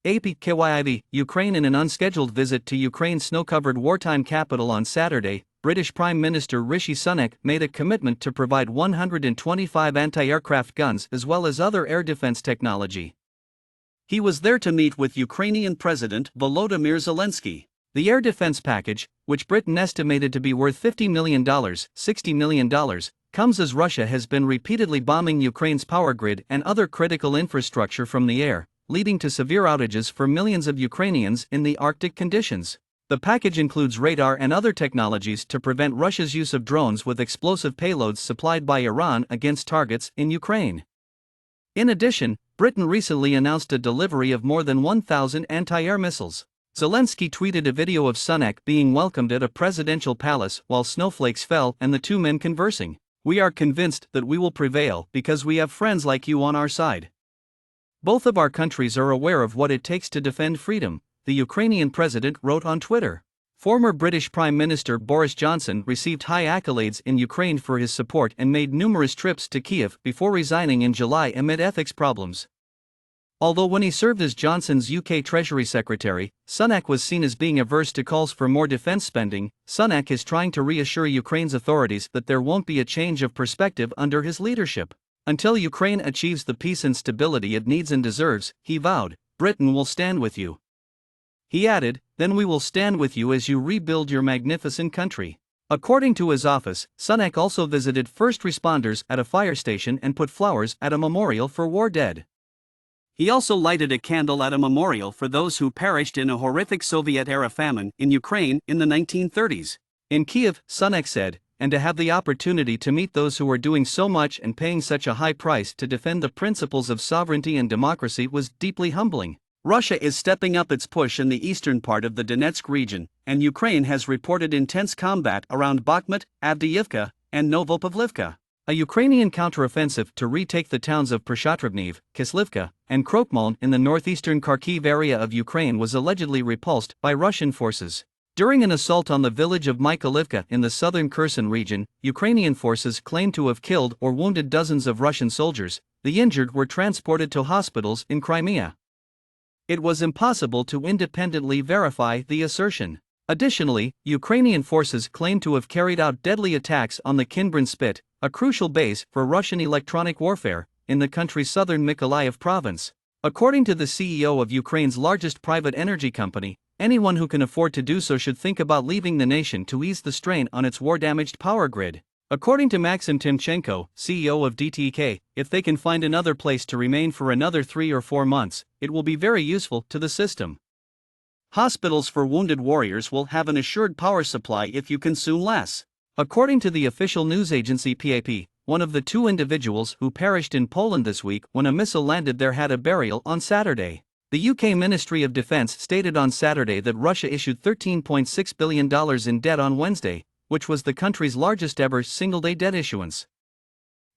Kyiv, Ukraine. In an unscheduled visit to Ukraine's snow-covered wartime capital on Saturday, British Prime Minister Rishi Sunak made a commitment to provide 125 anti-aircraft guns as well as other air defense technology. He was there to meet with Ukrainian President Volodymyr Zelenskyy. The air defense package, which Britain estimated to be worth $50 million, $60 million, comes as Russia has been repeatedly bombing Ukraine's power grid and other critical infrastructure from the air, leading to severe outages for millions of Ukrainians in the Arctic conditions. The package includes radar and other technologies to prevent Russia's use of drones with explosive payloads supplied by Iran against targets in Ukraine. In addition, Britain recently announced a delivery of more than 1,000 anti-air missiles. Zelenskyy tweeted a video of Sunak being welcomed at a presidential palace while snowflakes fell and the two men conversing. "We are convinced that we will prevail because we have friends like you on our side. Both of our countries are aware of what it takes to defend freedom," the Ukrainian president wrote on Twitter. Former British Prime Minister Boris Johnson received high accolades in Ukraine for his support and made numerous trips to Kyiv before resigning in July amid ethics problems. Although when he served as Johnson's UK Treasury Secretary, Sunak was seen as being averse to calls for more defense spending, Sunak is trying to reassure Ukraine's authorities that there won't be a change of perspective under his leadership. "Until Ukraine achieves the peace and stability it needs and deserves," he vowed, "Britain will stand with you." He added, "Then we will stand with you as you rebuild your magnificent country." According to his office, Sunak also visited first responders at a fire station and put flowers at a memorial for war dead. He also lighted a candle at a memorial for those who perished in a horrific Soviet-era famine in Ukraine in the 1930s. In Kyiv, Sunak said, "And to have the opportunity to meet those who are doing so much and paying such a high price to defend the principles of sovereignty and democracy was deeply humbling." Russia is stepping up its push in the eastern part of the Donetsk region, and Ukraine has reported intense combat around Bakhmut, Avdiivka, and Novopavlivka. A Ukrainian counteroffensive to retake the towns of Przashatrivniv, Kislivka, and Krokhmalny in the northeastern Kharkiv area of Ukraine was allegedly repulsed by Russian forces. During an assault on the village of Mykolivka in the southern Kherson region, Ukrainian forces claimed to have killed or wounded dozens of Russian soldiers. The injured were transported to hospitals in Crimea. It was impossible to independently verify the assertion. Additionally, Ukrainian forces claimed to have carried out deadly attacks on the Kinbrin Spit, a crucial base for Russian electronic warfare, in the country's southern Mykolaiv province. According to the CEO of Ukraine's largest private energy company, anyone who can afford to do so should think about leaving the nation to ease the strain on its war-damaged power grid. According to Maxim Timchenko, CEO of DTK, if they can find another place to remain for another 3 or 4 months, it will be very useful to the system. Hospitals for wounded warriors will have an assured power supply if you consume less. According to the official news agency PAP, one of the 2 individuals who perished in Poland this week when a missile landed there had a burial on Saturday. The UK Ministry of Defence stated on Saturday that Russia issued $13.6 billion in debt on Wednesday, which was the country's largest ever single-day debt issuance.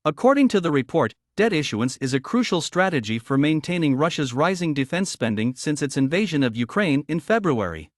According to the report, debt issuance is a crucial strategy for maintaining Russia's rising defense spending since its invasion of Ukraine in February.